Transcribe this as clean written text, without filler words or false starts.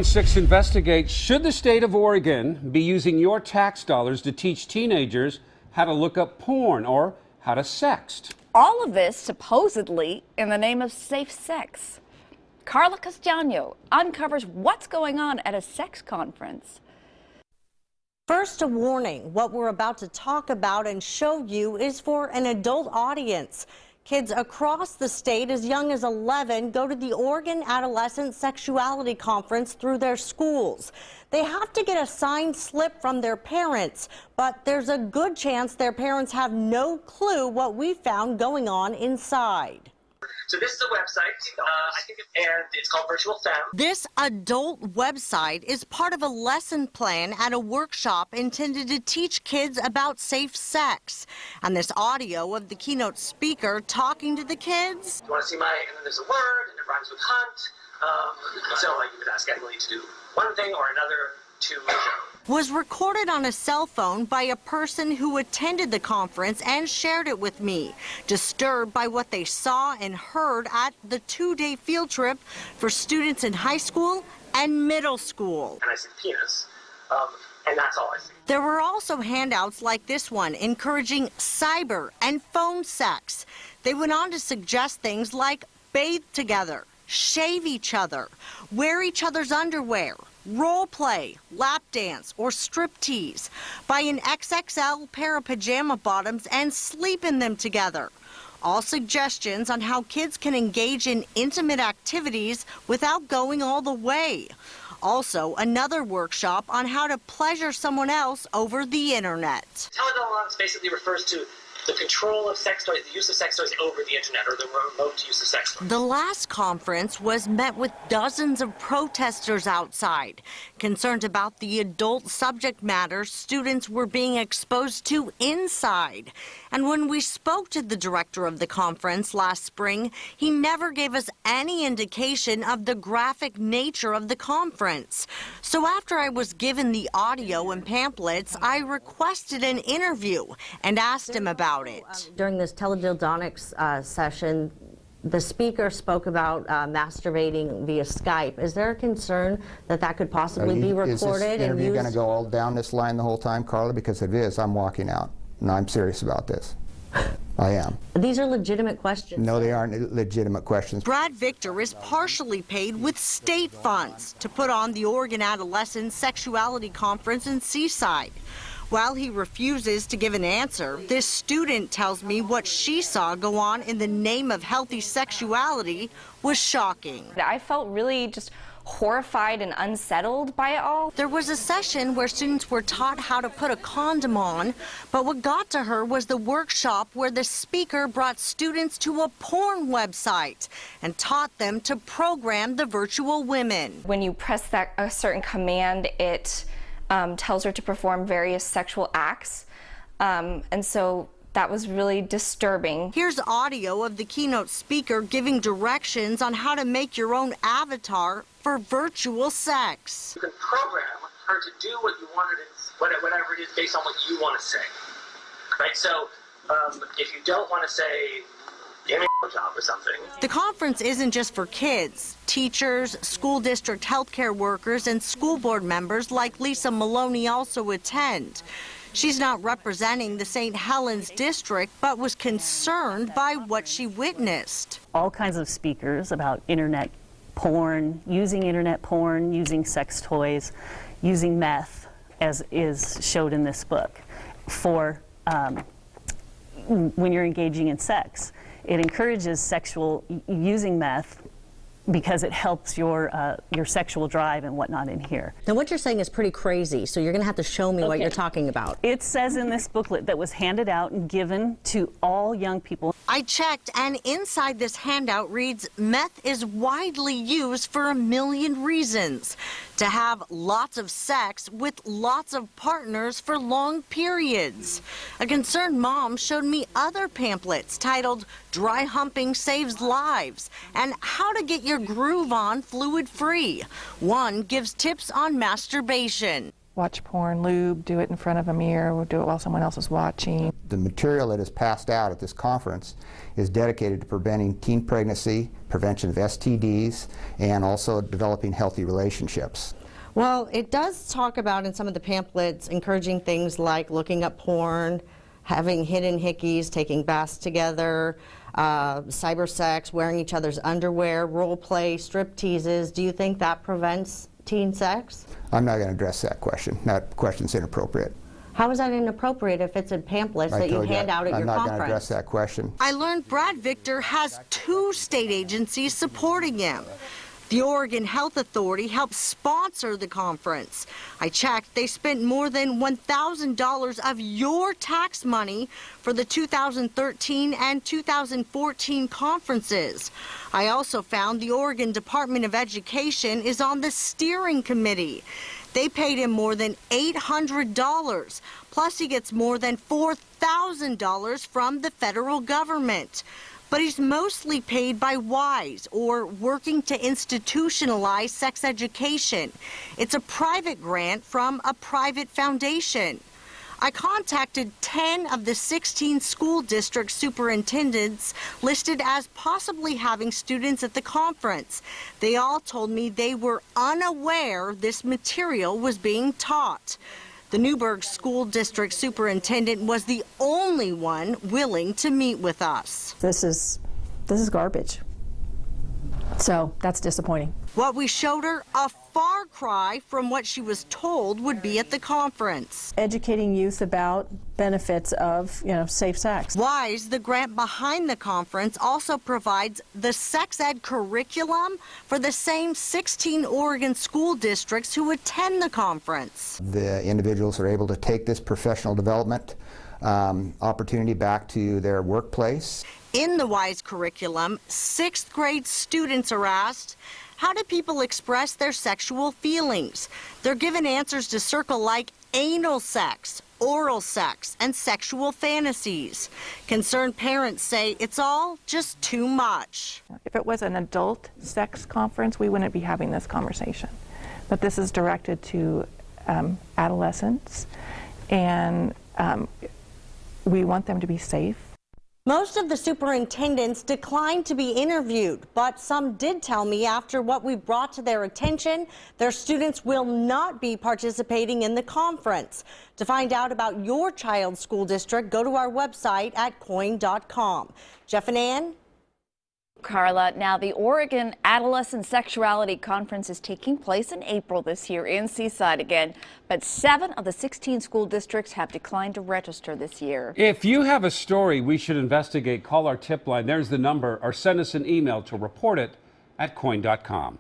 Line 6 investigates, should the state of Oregon be using your tax dollars to teach teenagers how to look up porn or how to sext? All of this supposedly in the name of safe sex. Carla Castaño uncovers what's going on at a sex conference. First, a warning. What we're about to talk about and show you is for an adult audience. Kids across the state as young as 11 go to the Oregon Adolescent Sexuality Conference through their schools. They have to get a signed slip from their parents, but there's a good chance their parents have no clue what we found going on inside. So this is a website, and it's called Virtual Femme. This adult website is part of a lesson plan at a workshop intended to teach kids about safe sex. And this audio of the keynote speaker talking to the kids. You want to see my, and then there's a word, and it rhymes with hunt. So you would ask Emily to do one thing or another to was recorded on a cell phone by a person who attended the conference and shared it with me, disturbed by what they saw and heard at the 2-day field trip for students in high school and middle school. And I see penis, and that's all I see. There were also handouts like this one encouraging cyber and phone sex. They went on to suggest things like bathe together, shave each other, wear each other's underwear, role play, lap dance, or striptease, buy an XXL pair of pajama bottoms and sleep in them together. All suggestions on how kids can engage in intimate activities without going all the way. Also, another workshop on how to pleasure someone else over the internet. Teledominance basically refers to the control of sex toys, the use of sex toys over the internet, or the remote use of sex toys. The last conference was met with dozens of protesters outside, concerned about the adult subject matter students were being exposed to inside. And when we spoke to the director of the conference last spring, he never gave us any indication of the graphic nature of the conference. So after I was given the audio and pamphlets, I requested an interview and asked him about it. During this teledildonics session, the speaker spoke about masturbating via Skype. Is there a concern that that could possibly be recorded? Is this interview going to go all down this line the whole time, Carla? Because if it is, I'm walking out. And I'm serious about this. I am. These are legitimate questions. No, they aren't legitimate questions. Brad Victor is partially paid with state funds to put on the Oregon Adolescent Sexuality Conference in Seaside. While he refuses to give an answer, this student tells me what she saw go on in the name of healthy sexuality was shocking. I felt really just horrified and unsettled by it all. There was a session where students were taught how to put a condom on, but what got to her was the workshop where the speaker brought students to a porn website and taught them to program the virtual women. When you press a certain command, it tells her to perform various sexual acts, and so that was really disturbing. Here's audio of the keynote speaker giving directions on how to make your own avatar for virtual sex. You can program her to do what you want her to, whatever it is based on what you want to say, right? So if you don't want to say, give me a job or something. The conference isn't just for kids. Teachers, school district healthcare workers, and school board members like Lisa Maloney also attend. She's not representing the St. Helens district, but was concerned by what she witnessed. All kinds of speakers about internet porn, using sex toys, using meth, as is showed in this book, for when you're engaging in sex. It encourages using meth because it helps your sexual drive and whatnot in here. Now what you're saying is pretty crazy, so you're going to have to show me what you're talking about. It says in this booklet that was handed out and given to all young people. I checked, and inside this handout reads, meth is widely used for a million reasons. To have lots of sex with lots of partners for long periods. A concerned mom showed me other pamphlets titled Dry Humping Saves Lives and How to Get Your Groove On Fluid-Free. One gives tips on masturbation. Watch porn, lube, do it in front of a mirror, or do it while someone else is watching. The material that is passed out at this conference is dedicated to preventing teen pregnancy, prevention of STDs, and also developing healthy relationships. Well, it does talk about in some of the pamphlets encouraging things like looking up porn, having hidden hickeys, taking baths together, cyber sex, wearing each other's underwear, role play, strip teases. Do you think that prevents teen sex? I'm not going to address that question. That question's inappropriate. How is that inappropriate if it's in pamphlets that you hand out at your I'm not conference? going to address that question. I learned Brad Victor has 2 state agencies supporting him. The Oregon Health Authority helped sponsor the conference. I checked, they spent more than $1,000 of your tax money for the 2013 and 2014 conferences. I also found the Oregon Department of Education is on the steering committee. They paid him more than $800, plus he gets more than $4,000 from the federal government. But he's mostly paid by WISE, or Working to Institutionalize Sex Education. It's a private grant from a private foundation. I contacted 10 of the 16 school district superintendents listed as possibly having students at the conference. They all told me they were unaware this material was being taught. The Newburgh School District Superintendent was the only one willing to meet with us. This is garbage. So that's disappointing. What we showed her, a far cry from what she was told would be at the conference. Educating youth about benefits of, safe sex. WISE, the grant behind the conference, also provides the sex ed curriculum for the same 16 Oregon school districts who attend the conference. The individuals are able to take this professional development opportunity back to their workplace. In the WISE curriculum, 6th grade students are asked, how do people express their sexual feelings? They're given answers to circle like anal sex, oral sex, and sexual fantasies. Concerned parents say it's all just too much. If it was an adult sex conference, we wouldn't be having this conversation. But this is directed to adolescents, and we want them to be safe. Most of the superintendents declined to be interviewed, but some did tell me after what we brought to their attention, their students will not be participating in the conference. To find out about your child's school district, go to our website at coin.com. Jeff and Ann? Carla, now the Oregon Adolescent Sexuality Conference is taking place in April this year in Seaside again, but 7 of the 16 school districts have declined to register this year. If you have a story we should investigate, call our tip line. There's the number, or send us an email to report it@coin.com.